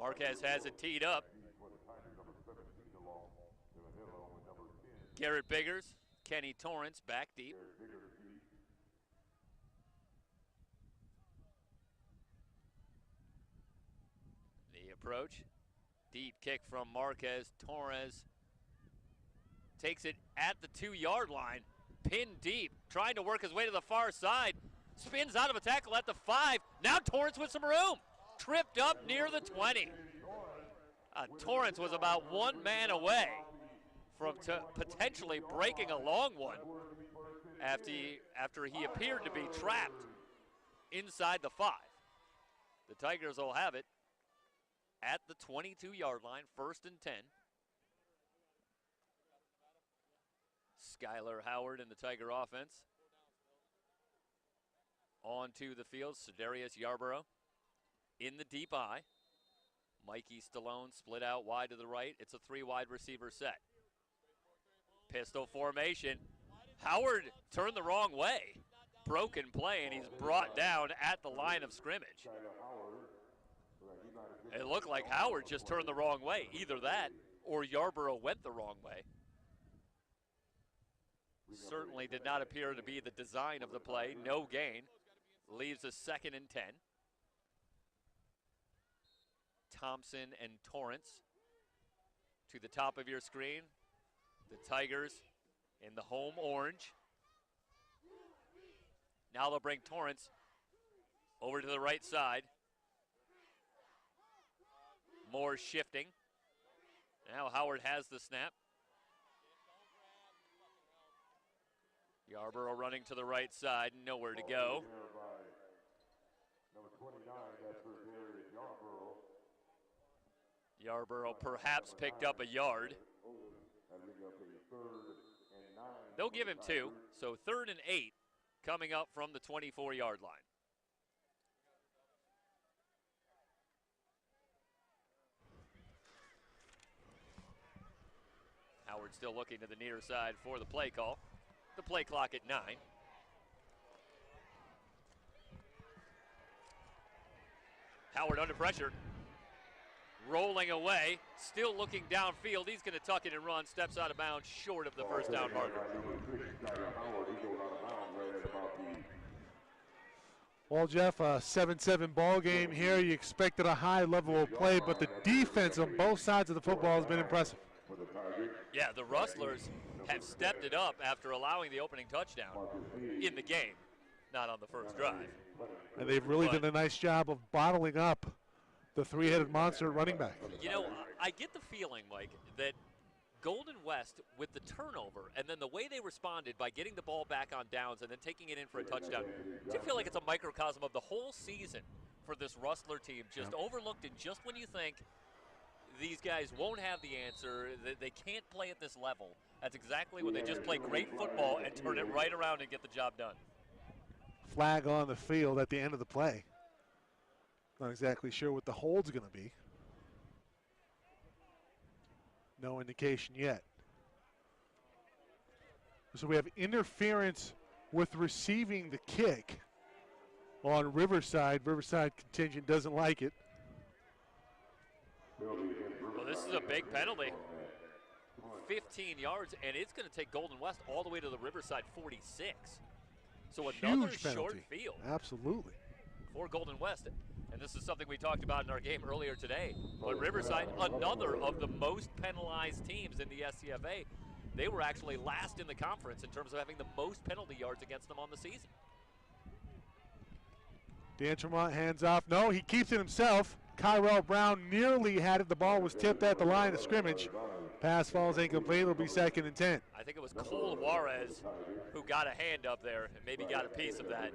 Marquez has it teed up. Garrett Biggers, Kenny Torrance back deep. The approach, deep kick from Marquez. Torres takes it at the 2-yard line, pinned deep, trying to work his way to the far side. Spins out of a tackle at the 5. Now Torrance with some room. Tripped up near the 20. Torrance was about one man away from potentially breaking a long one after he appeared to be trapped inside the 5. The Tigers will have it at the 22-yard line, 1st and 10. Skylar Howard in the Tiger offense. Onto the field, Cedarius Yarborough in the deep eye. Mikey Stallone split out wide to the right. It's a 3-wide receiver set. Pistol formation. Howard turned the wrong way. Broken play, and he's brought down at the line of scrimmage. It looked like Howard just turned the wrong way. Either that or Yarborough went the wrong way. Certainly did not appear to be the design of the play. No gain. Leaves a 2nd and 10. Thompson and Torrance to the top of your screen. The Tigers in the home orange. Now they'll bring Torrance over to the right side. More shifting. Now Howard has the snap. Yarborough running to the right side, nowhere to go. Yarborough perhaps picked up a yard. They'll give him 2, so 3rd and 8 coming up from the 24-yard line. Howard still looking to the near side for the play call. The play clock at 9. Howard under pressure. Rolling away, still looking downfield. He's going to tuck it and run, steps out of bounds short of the first down marker. Well, Jeff, a 7-7 ball game here. You expected a high level of play, but the defense on both sides of the football has been impressive. Yeah, the Rustlers have stepped it up after allowing the opening touchdown in the game, not on the first drive. And they've really done a nice job of bottling up the 3-headed monster running back. You know, I get the feeling, Mike, that Golden West, with the turnover and then the way they responded by getting the ball back on downs and then taking it in for a touchdown, do you feel like it's a microcosm of the whole season for this Rustler team, just overlooked, and just when you think these guys won't have the answer, they can't play at this level, that's exactly when they just play great football and turn it right around and get the job done. Flag on the field at the end of the play. Not exactly sure what the hold's going to be. No indication yet. So we have interference with receiving the kick on Riverside. Riverside contingent doesn't like it. Well, this is a big penalty. 15 yards, and it's going to take Golden West all the way to the Riverside 46. So another short field. Absolutely. For Golden West. And this is something we talked about in our game earlier today. But Riverside, another of the most penalized teams in the SCFA. They were actually last in the conference in terms of having the most penalty yards against them on the season. D'Entremont hands off. No, he keeps it himself. Kyrell Brown nearly had it. The ball was tipped at the line of scrimmage. Pass falls incomplete. It'll be 2nd and 10. I think it was Cole Juarez who got a hand up there and maybe got a piece of that.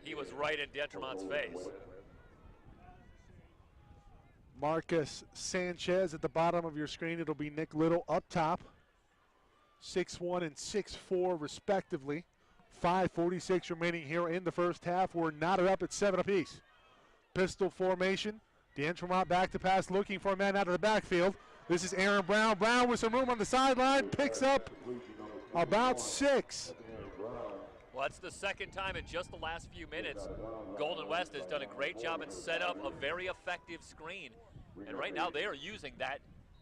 He was right in D'Entremont's face. Marcus Sanchez at the bottom of your screen. It'll be Nick Little up top. 6'1" and 6'4" respectively. 5:46 remaining here in the first half. We're knotted up at 7 apiece. Pistol formation. D'Entremont back to pass, looking for a man out of the backfield. This is Aaron Brown. Brown with some room on the sideline, picks up about 6. Well, that's the second time in just the last few minutes Golden West has done a great job and set up a very effective screen. And right now they are using that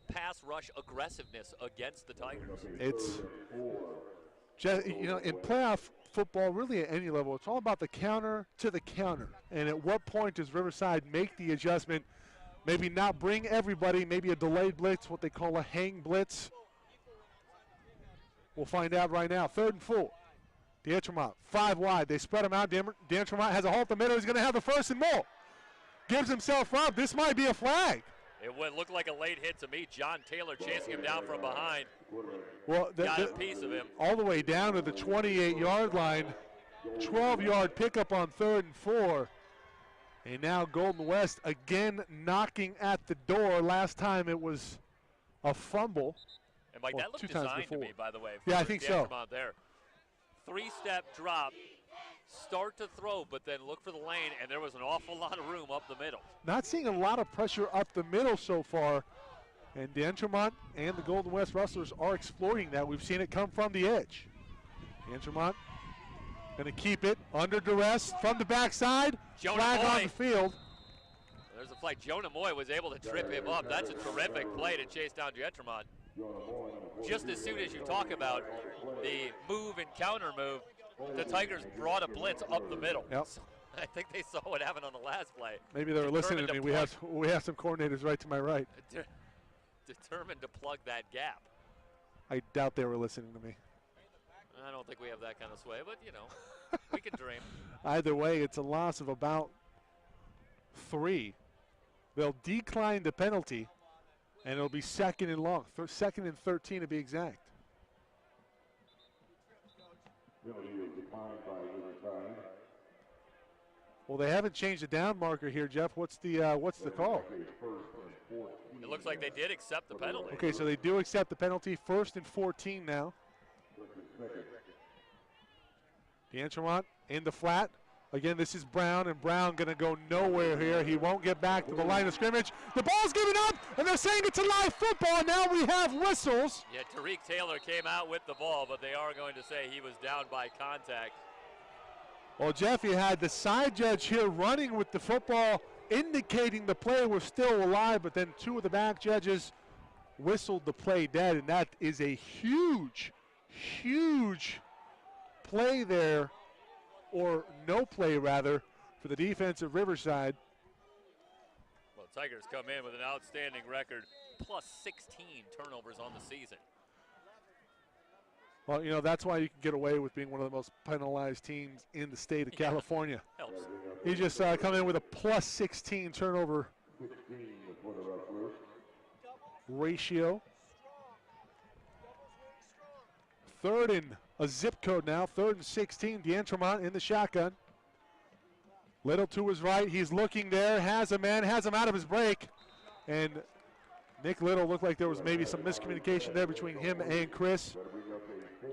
pass rush aggressiveness against the Tigers. It's, you know, in playoff football, really at any level, it's all about the counter to the counter. And at what point does Riverside make the adjustment? Maybe not bring everybody, maybe a delayed blitz, what they call a hang blitz. We'll find out right now. 3rd and 4. D'Entremont, 5 wide. They spread him out. D'Entremont has a hole at the middle. He's going to have the 1st and more. Gives himself up. This might be a flag. It would look like a late hit to me. John Taylor chasing him down from behind. Well, got a piece of him. All the way down to the 28-yard line. 12-yard pickup on 3rd and 4. And now Golden West again knocking at the door. Last time it was a fumble. And Mike, that looked designed to me, by the way. Yeah, I think so. There. 3-step drop, start to throw, but then look for the lane, and there was an awful lot of room up the middle. Not seeing a lot of pressure up the middle so far, and D'Entremont and the Golden West Rustlers are exploiting that. We've seen it come from the edge. D'Entremont going to keep it under duress from the backside. Flag on the field. There's a flag. Jonah Moy was able to trip him up. That's a terrific play to chase down D'Entremont. Just as soon as you talk about the move and counter move, the Tigers brought a blitz up the middle. Yep. So I think they saw what happened on the last play. Maybe they were listening to me. We have some coordinators right to my right. Determined to plug that gap. I doubt they were listening to me. I don't think we have that kind of sway, but, you know, we can dream. Either way, it's a loss of about 3. They'll decline the penalty, and it'll be 2nd and long, 2nd and 13 to be exact. Well, they haven't changed the down marker here, Jeff. What's the call? It looks like they did accept the penalty. Okay, so they do accept the penalty. 1st and 14 now. D'Entremont in the flat. Again, this is Brown, and Brown going to go nowhere here. He won't get back to the line of scrimmage. The ball's given up, and they're saying it's a live football. Now we have whistles. Yeah, Tariq Taylor came out with the ball, but they are going to say he was down by contact. Well, Jeff, you had the side judge here running with the football, indicating the play was still alive, but then 2 of the back judges whistled the play dead, and that is a huge, huge play there, or no play rather, for the defense of Riverside. Well, Tigers come in with an outstanding record, plus 16 turnovers on the season. Well, you know, that's why you can get away with being one of the most penalized teams in the state of California. Helps. He just come in with a plus 16 turnover ratio. 3rd and a zip code now, 3rd and 16. D'Entremont in the shotgun. Little to his right, he's looking there, has a man, has him out of his break. And Nick Little looked like there was maybe some miscommunication there between him and Chris.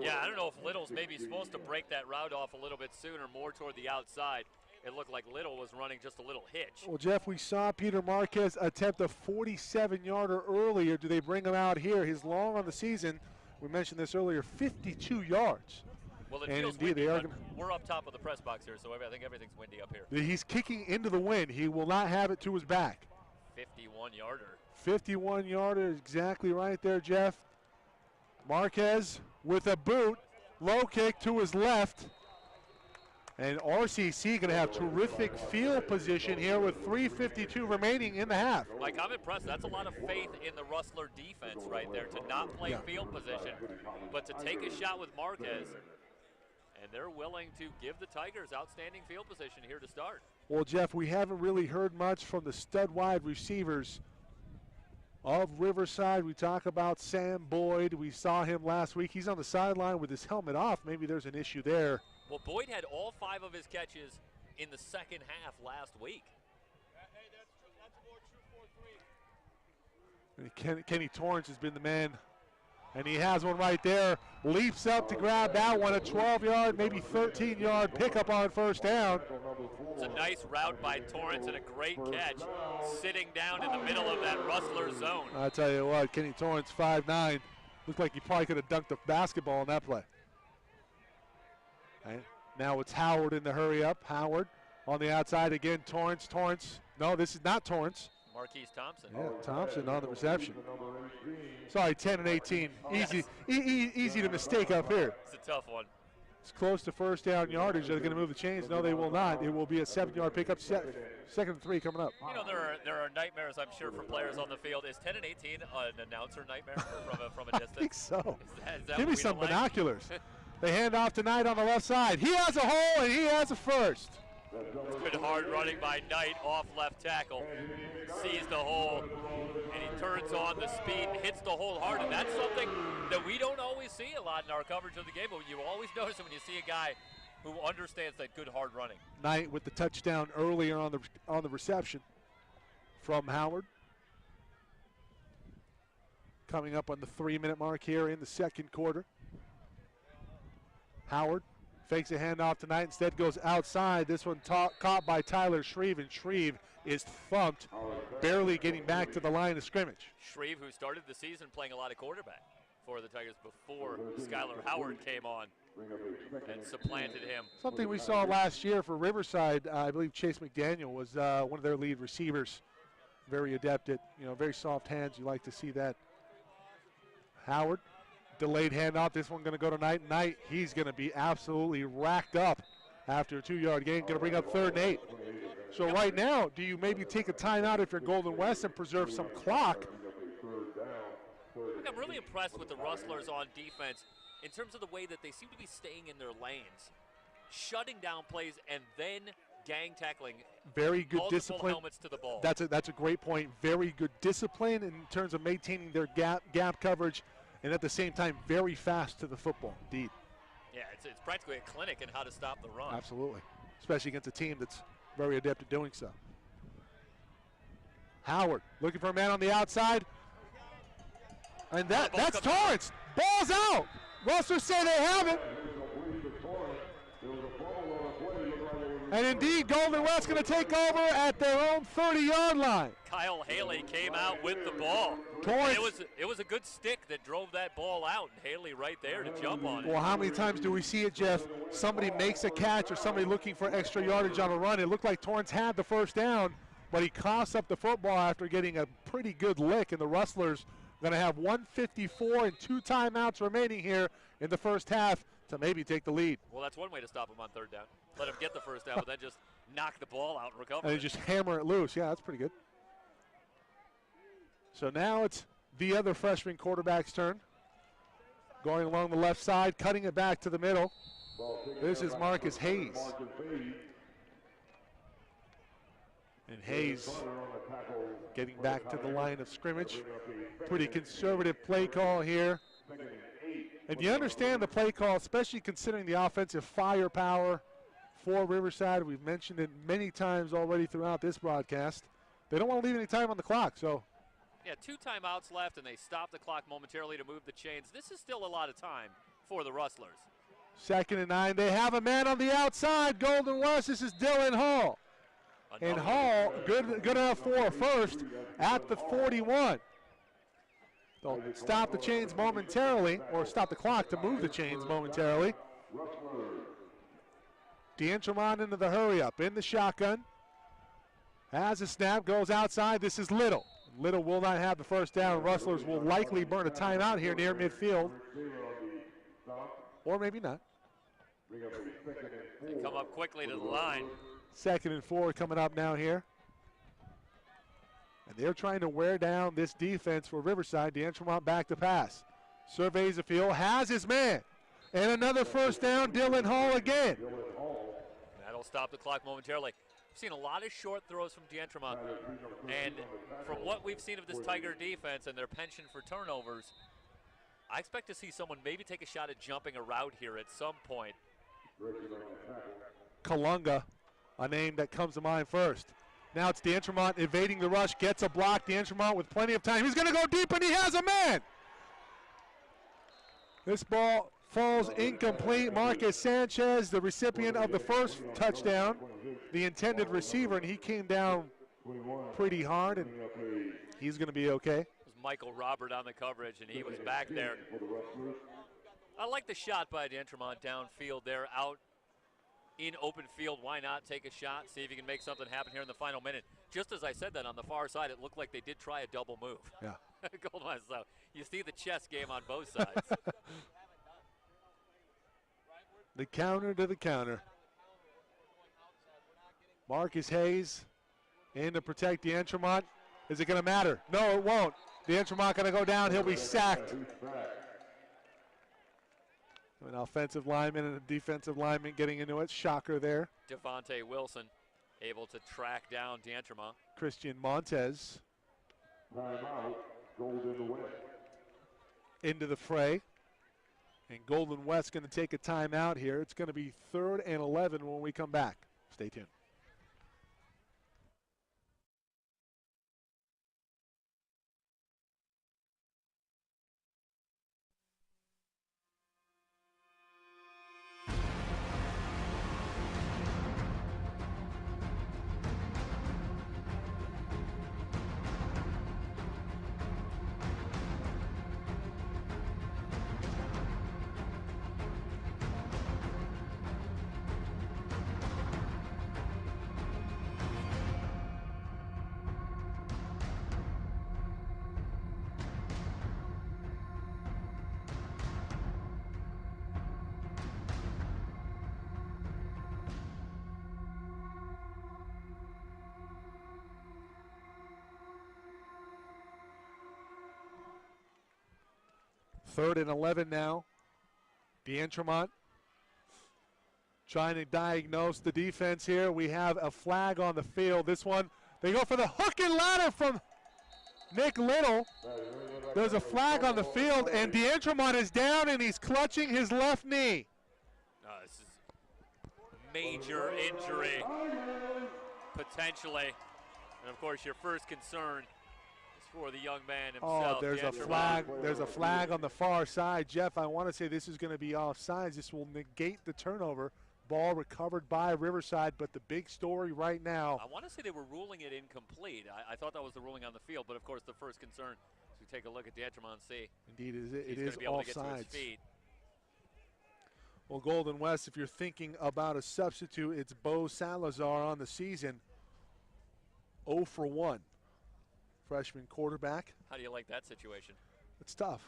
Yeah, I don't know if Little's maybe supposed to break that route off a little bit sooner, more toward the outside. It looked like Little was running just a little hitch. Well, Jeff, we saw Peter Marquez attempt a 47-yarder earlier. Do they bring him out here? He's long on the season. We mentioned this earlier, 52 yards. Well, it and feels indeed, windy, we're up top of the press box here, so I think everything's windy up here. He's kicking into the wind. He will not have it to his back. 51-yarder. 51-yarder, exactly right there, Jeff. Marquez with a boot, low kick to his left. And RCC going to have terrific field position here with 3:52 remaining in the half. Mike, I'm impressed. That's a lot of faith in the Rustler defense right there to not play field position, but to take a shot with Marquez. And they're willing to give the Tigers outstanding field position here to start. Well, Jeff, we haven't really heard much from the stud wide receivers of Riverside. We talk about Sam Boyd. We saw him last week. He's on the sideline with his helmet off. Maybe there's an issue there. Well, Boyd had all 5 of his catches in the second half last week. Hey, that's more true 4-3. Kenny Torrance has been the man, and he has one right there. Leaps up to grab that one, a 12-yard, maybe 13-yard pickup on 1st down. It's a nice route by Torrance and a great catch, sitting down in the middle of that Rustler zone. I tell you what, Kenny Torrance, 5'9", looked like he probably could have dunked a basketball on that play. And now it's Howard in the hurry up. Howard on the outside again. Torrance. No, this is not Torrance. Marquise Thompson. Yeah, Thompson on the reception. Sorry, 10 and 18. Easy, easy to mistake up here. It's a tough one. It's close to first down yardage. Are they going to move the chains? No, they will not. It will be a 7-yard pickup. Second and 3 coming up. You know, there are nightmares, I'm sure, for players on the field. Is 10 and 18 an announcer nightmare from a distance? I think so. Is that Give me some binoculars. They hand off to Knight on the left side. He has a hole, and he has a first. Good hard running by Knight off left tackle. Sees the hole, and he turns on the speed and hits the hole hard. And that's something that we don't always see a lot in our coverage of the game, but you always notice it when you see a guy who understands that good hard running. Knight with the touchdown earlier on the reception from Howard. Coming up on the 3-minute mark here in the second quarter. Howard fakes a handoff tonight, instead goes outside. This one caught by Tyler Shreve, and Shreve is thumped, barely getting back to the line of scrimmage. Shreve, who started the season playing a lot of quarterback for the Tigers before Skylar Howard came on and supplanted him. Something we saw last year for Riverside, I believe Chase McDaniel was one of their lead receivers. Very adept at, very soft hands. You like to see that. Howard. Delayed handoff. This one going to go to Knight. Knight, he's going to be absolutely racked up after a 2-yard gain. Going to bring up 3rd and 8. So right now, do you maybe take a timeout if you're Golden West and preserve some clock? I'm really impressed with the Rustlers on defense in terms of the way that they seem to be staying in their lanes, shutting down plays, and then gang tackling. Very good discipline. Helmets to the ball. That's a great point. Very good discipline in terms of maintaining their gap coverage, and at the same time, very fast to the football, indeed. Yeah, it's practically a clinic in how to stop the run. Absolutely, especially against a team that's very adept at doing so. Howard looking for a man on the outside, and that's Torrance. Ball's out. Rustlers say they have it. And indeed, Golden West going to take over at their own 30-yard line. Kyle Haley came out with the ball. It was a good stick that drove that ball out, and Haley right there to jump on it. Well, how many times do we see it, Jeff? Somebody makes a catch or somebody looking for extra yardage on a run. It looked like Torrance had the first down, but he coughs up the football after getting a pretty good lick, and the Rustlers going to have 1:54 and 2 timeouts remaining here in the first half to maybe take the lead. Well, that's one way to stop him on 3rd down. Let him get the first down, but then just knock the ball out and recover. And just hammer it loose. Yeah, that's pretty good. So now it's the other freshman quarterback's turn. Going along the left side, cutting it back to the middle. This is Marcus Hayes. And Hayes getting back to the line of scrimmage. Pretty conservative play call here. And you understand the play call, especially considering the offensive firepower for Riverside. We've mentioned it many times already throughout this broadcast. They don't want to leave any time on the clock, so. Yeah, 2 timeouts left, and they stop the clock momentarily to move the chains. This is still a lot of time for the Rustlers. 2nd and 9. They have a man on the outside. Golden West, this is Dylan Hall. And Hall, good enough for a first at the 41. They'll stop the chains momentarily, or stop the clock to move the chains momentarily. D'Entremont into the hurry up, in the shotgun. Has a snap, goes outside. This is Little. Little will not have the first down. Rustlers will likely burn a timeout here near midfield. Or maybe not. They come up quickly to the line. 2nd and 4 coming up now here. And they're trying to wear down this defense for Riverside. D'Entremont back to pass. Surveys the field, has his man. And another first down, Dylan Hall again. That'll stop the clock momentarily. We've seen a lot of short throws from D'Entremont. And from what we've seen of this Tiger defense and their penchant for turnovers, I expect to see someone maybe take a shot at jumping a route here at some point. Kalunga, a name that comes to mind first. Now it's D'Entremont evading the rush, gets a block. D'Entremont with plenty of time. He's going to go deep, and he has a man. This ball falls incomplete. Marcus Sanchez, the recipient of the first touchdown, the intended receiver, and he came down pretty hard, and he's going to be okay. It was Michael Robert on the coverage, and he was back there. I like the shot by D'Entremont downfield there, out in open field. Why not take a shot, see if you can make something happen here in the final minute. Just as I said that, on the far side, it looked like they did try a double move. Yeah. Golden West, so you see the chess game on both sides. The counter to the counter. Marcus Hayes in to protect D'Entremont. Is it going to matter? No, it won't. D'Entremont going to go down. He'll be sacked. An offensive lineman and a defensive lineman getting into it. Shocker there. Devontae Wilson able to track down D'Entremont. Christian Montez into the fray. And Golden West going to take a timeout here. It's going to be 3rd and 11 when we come back. Stay tuned. Third and 11 now. D'Entremont trying to diagnose the defense here. We have a flag on the field. This one, they go for the hook and ladder from Nick Little. There's a flag on the field, and D'Entremont is down, and he's clutching his left knee. This is major injury, potentially. And, of course, your first concern for the young man himself. Oh, there's a flag. There's a flag on the far side. Jeff, I want to say this is going to be offsides. This will negate the turnover. Ball recovered by Riverside, but the big story right now. I want to say they were ruling it incomplete. I thought that was the ruling on the field, but of course the first concern is we take a look at D'Entremont and see. Indeed, it is offsides. Well, Golden West, if you're thinking about a substitute, it's Bo Salazar on the season. 0 for 1. Freshman quarterback. How do you like that situation? It's tough.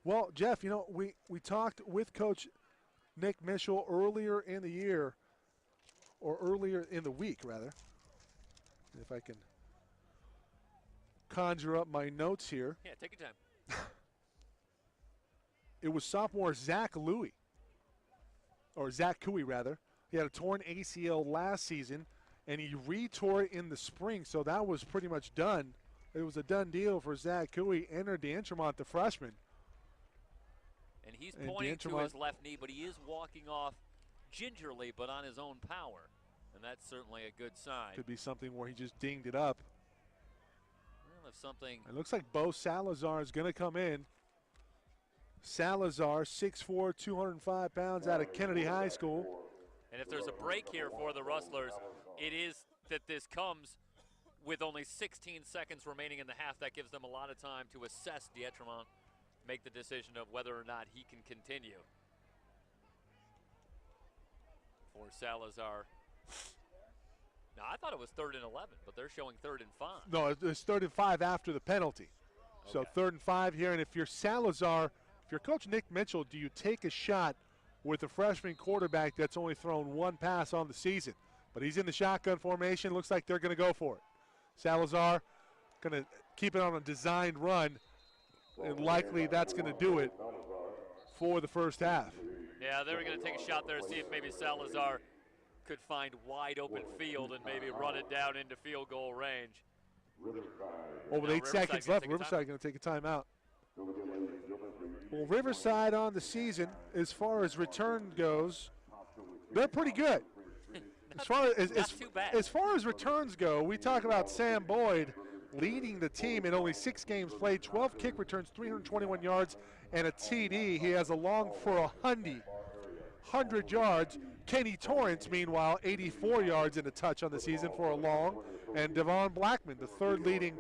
Well, Jeff, you know, we talked with Coach Nick Mitchell earlier in the year, or earlier in the week, rather. If I can conjure up my notes here. Yeah, take your time. It was sophomore Zach Louie, or Zach Cooey, rather. He had a torn ACL last season, and he re-tore it in the spring, so that was pretty much done. It was a done deal for Zach Cooey. Enter D'Entremont, the freshman. And he's pointing to his left knee, but he is walking off gingerly, but on his own power. And that's certainly a good sign. Could be something where he just dinged it up. Well, if something. It looks like Bo Salazar is going to come in. Salazar, 6'4", 205 pounds, out of Kennedy High School. And if there's a break here for the Rustlers, it is that this comes with only 16 seconds remaining in the half. That gives them a lot of time to assess D'Entremont, make the decision of whether or not he can continue. For Salazar. Now, I thought it was 3rd and 11, but they're showing 3rd and 5. No, it's 3rd and 5 after the penalty. Okay. So 3rd and 5 here, and if you're Salazar, if you're Coach Nick Mitchell, do you take a shot with a freshman quarterback that's only thrown one pass on the season? But he's in the shotgun formation. Looks like they're going to go for it. Salazar going to keep it on a designed run, and likely that's going to do it for the first half. Yeah, they were going to take a shot there to see if maybe Salazar could find wide open field and maybe run it down into field goal range. Well, with 8 seconds left, Riverside going to take a timeout. Well, Riverside on the season, as far as return goes, they're pretty good. As far as returns go, we talk about Sam Boyd leading the team in only 6 games played, 12 kick returns, 321 yards, and a TD. He has a long for 100 yards. Kenny Torrance, meanwhile, 84 yards and a touch on the season for a long. And Devon Blackman, the 3rd leading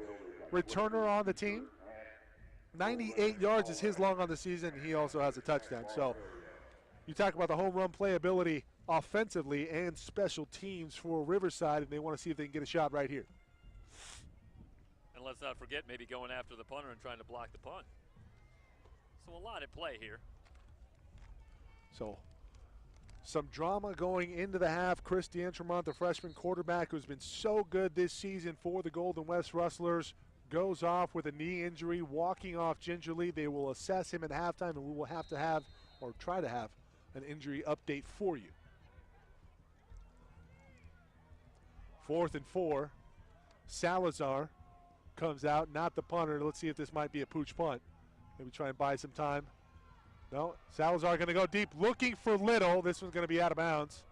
returner on the team. 98 yards is his long on the season. He also has a touchdown. So you talk about the home run playability offensively and special teams for Riverside, and they want to see if they can get a shot right here. And let's not forget maybe going after the punter and trying to block the punt. So a lot at play here. So some drama going into the half. Chris D'Entremont, the freshman quarterback who's been so good this season for the Golden West Rustlers, goes off with a knee injury, walking off gingerly. They will assess him at halftime, and we will have to have, or try to have, an injury update for you. 4th and 4. Salazar comes out, not the punter. Let's see if this might be a pooch punt. Maybe try and buy some time. No, Salazar going to go deep, looking for Little. This one's going to be out of bounds.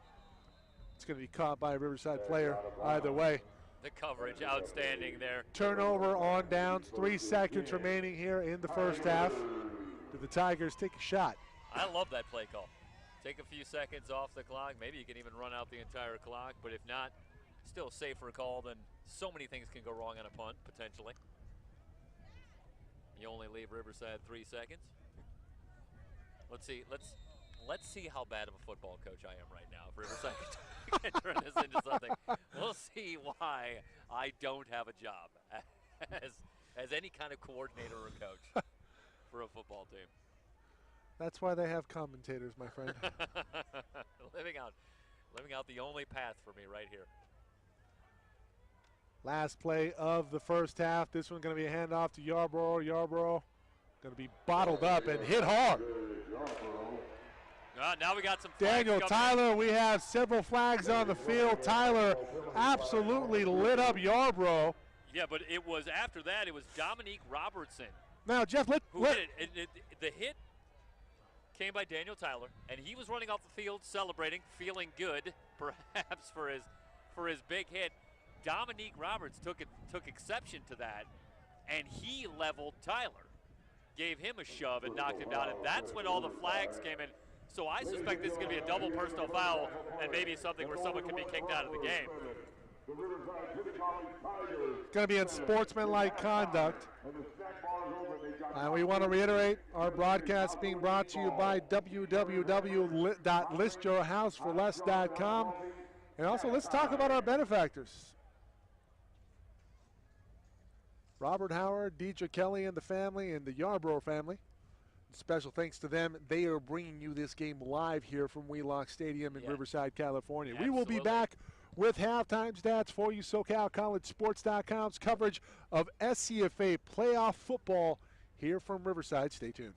It's going to be caught by a Riverside player either way. The coverage outstanding there. Turnover on downs, 3 seconds remaining here in the first half. Do the Tigers take a shot? I love that play call. Take a few seconds off the clock. Maybe you can even run out the entire clock, but if not, still a safer call than so many things can go wrong on a punt, potentially. You only leave Riverside 3 seconds. Let's see how bad of a football coach I am right now. If Riverside can turn this into something, we'll see why I don't have a job as any kind of coordinator or coach for a football team. That's why they have commentators, my friend. living out the only path for me right here. Last play of the first half. This one's going to be a handoff to Yarborough. Yarborough going to be bottled up and hit hard. Now we got some Daniel Tyler, we have several flags on the field. Tyler absolutely lit up Yarborough. Yeah, but it was after that, it was Dominique Robertson. Now, Jeff, hit it. The hit came by Daniel Tyler, and he was running off the field celebrating, feeling good, perhaps for his big hit. Dominique Roberts took exception to that, and he leveled Tyler, gave him a shove and knocked him down, and that's when all the flags came in. So I suspect this is going to be a double personal foul and maybe something where someone can be kicked out of the game. It's going to be unsportsmanlike conduct. And we want to reiterate our broadcast being brought to you by www.listyourhouseforless.com. And also, let's talk about our benefactors. Robert Howard, Deidre Kelly and the family, and the Yarborough family. Special thanks to them. They are bringing you this game live here from Wheelock Stadium in Riverside, California. Absolutely. We will be back with halftime stats for you, SoCalCollegeSports.com's coverage of SCFA playoff football here from Riverside. Stay tuned.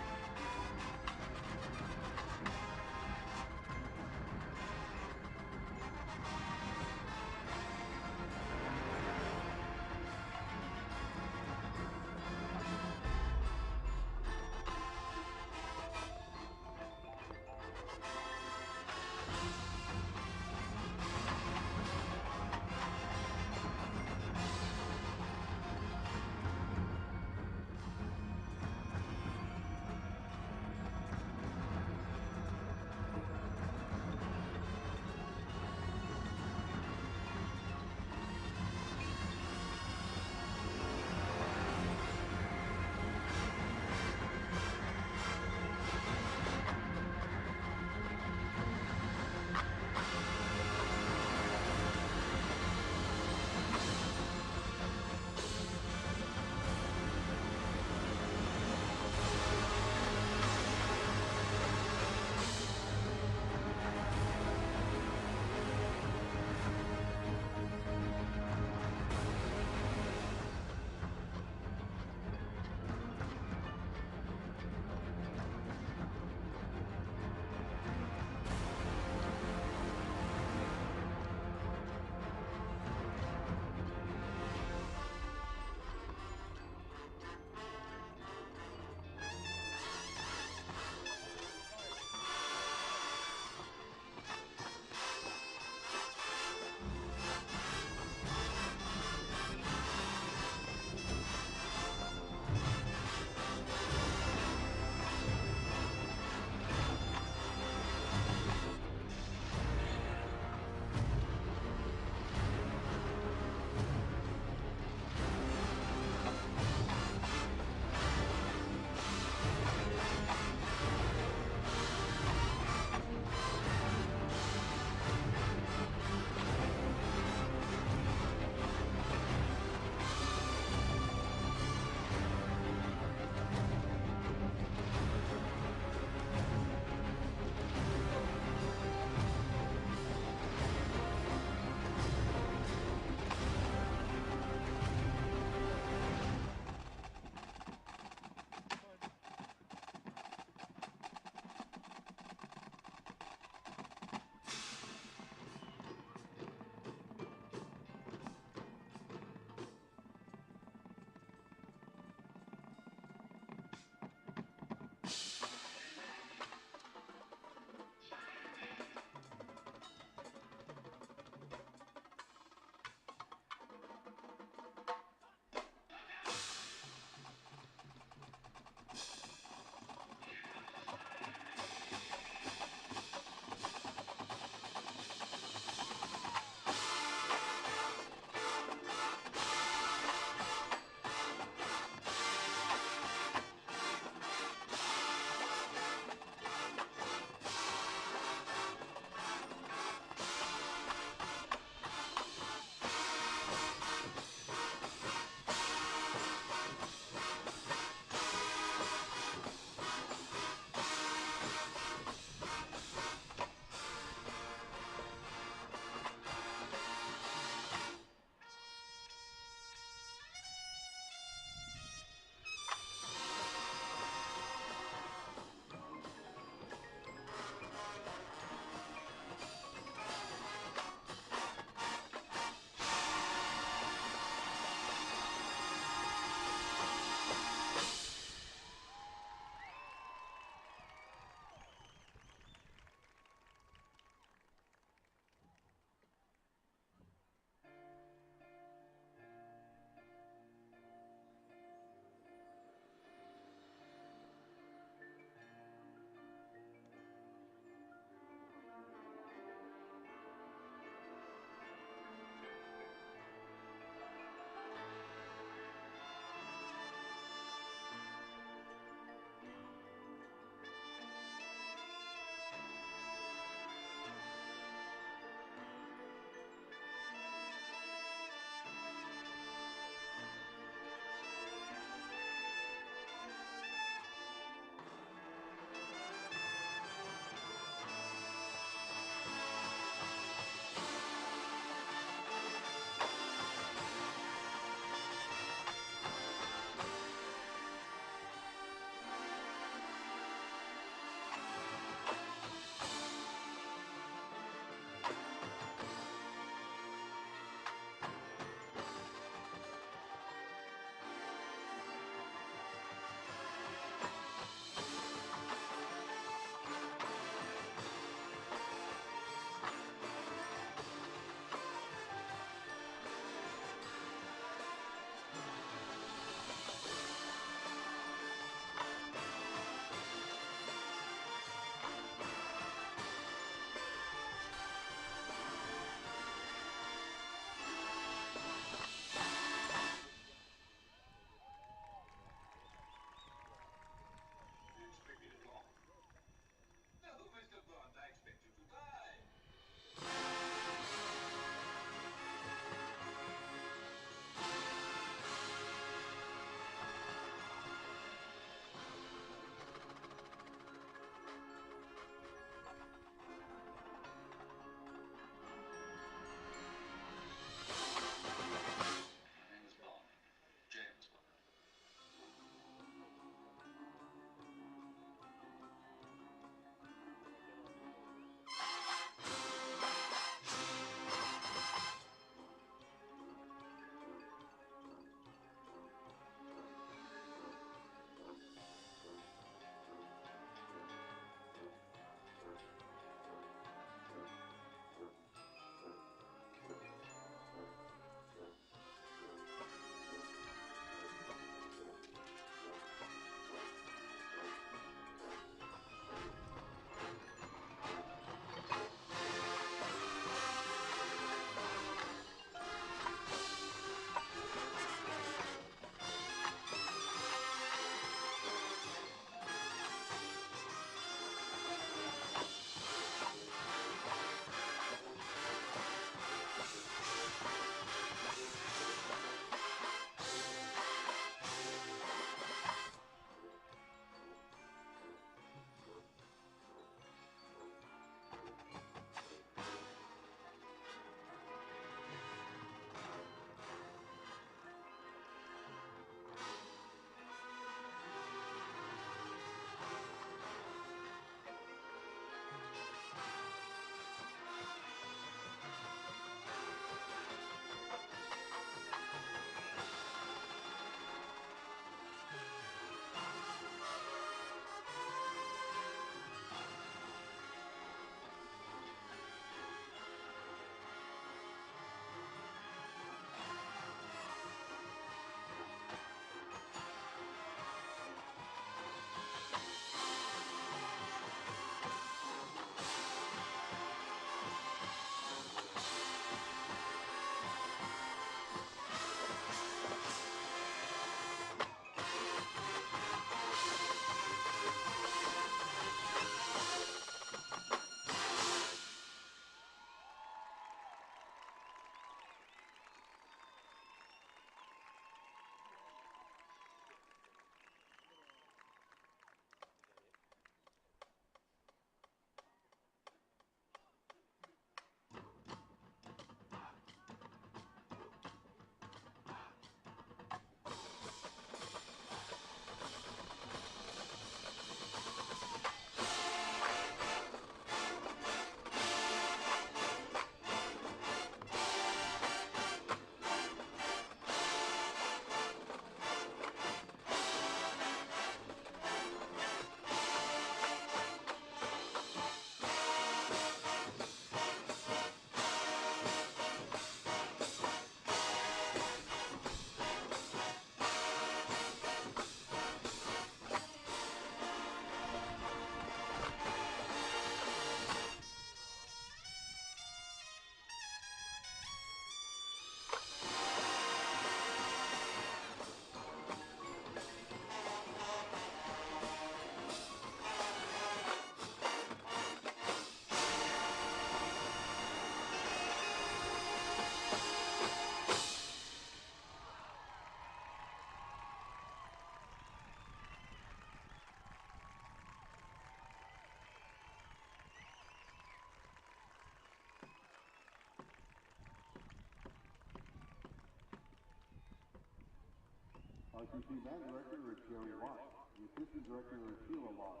RCC Band Director is Jerry Watt. The Assistant Director is Sheila Watt.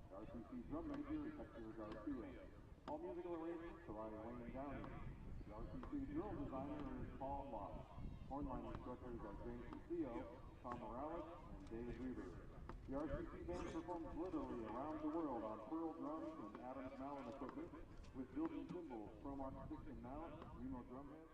The RCC Drum Major is Hector Garcia. All musical arrangements are by Wayne Downey. The RCC Drill Designer is Paul Watt. Hornline instructors are James Castillo, Tom Morales, and Dave Weaver. The RCC Band performs literally around the world on Pearl drums and Adams Malin equipment with built-in cymbals, Promark sticks and mallets, Remo drumheads.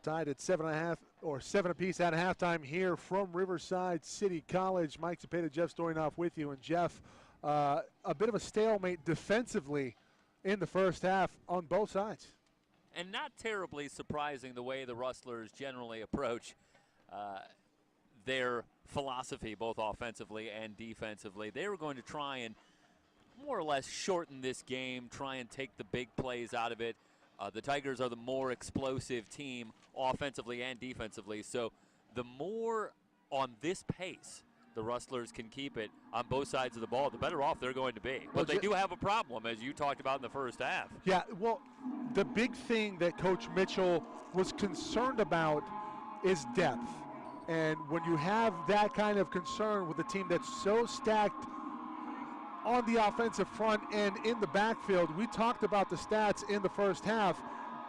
Tied at 7.5 or 7 apiece at halftime here from Riverside City College. Mike Cepeda, Jeff Storynoff with you. And Jeff, a bit of a stalemate defensively in the first half on both sides. And not terribly surprising the way the Rustlers generally approach their philosophy, both offensively and defensively. They were going to try and more or less shorten this game, try and take the big plays out of it. The Tigers are the more explosive team offensively and defensively, so the more on this pace the Rustlers can keep it on both sides of the ball, the better off they're going to be. But they do have a problem, as you talked about in the first half. Yeah, well, the big thing that Coach Mitchell was concerned about is depth. And when you have that kind of concern with a team that's so stacked on the offensive front and in the backfield, we talked about the stats in the first half.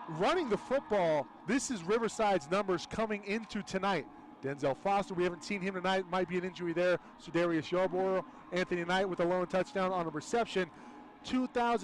Running the football, this is Riverside's numbers coming into tonight. Denzel Foster, we haven't seen him tonight, might be an injury there. So Darius Yarborough, Anthony Knight with a lone touchdown on a reception. 2,000